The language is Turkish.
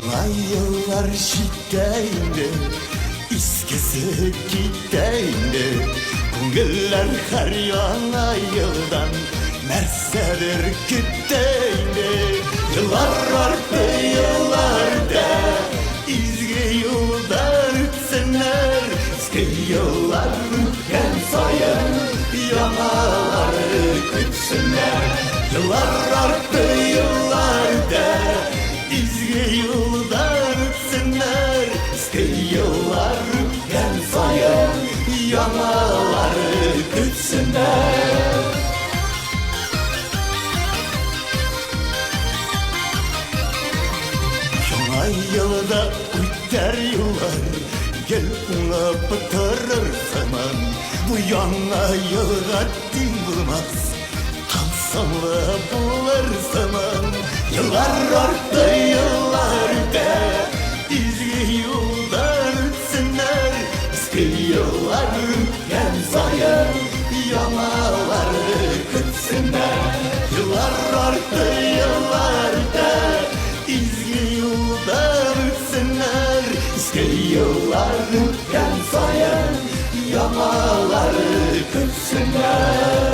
Yıllar şiddeyinde İskesi gideyinde Kungiller her yana yıldan Mersedir kütteyinde Yıllar arttı yıllarda İzgi yıllar ütsenler Eski yıllar ütken sayın Yamaları kütsenler Yıllar arttı yıllarda İzgi yıllar ütsenler Eski yıllar ütken sayın Yamaları kütsenler Yana yılda üter yıllar Gel ona bitirir zaman Bu yana yılga din bulmaz Kalsanla bular zaman Yıllar arttı yıllarda İzgi yıllar ütsenler Eski yıllar ütken sayın Yamaları kütsenler Yıllar arttı yıllarda İzgi yıllar ütsenler Eski yıllar ütken sayın Yamaları kütsenler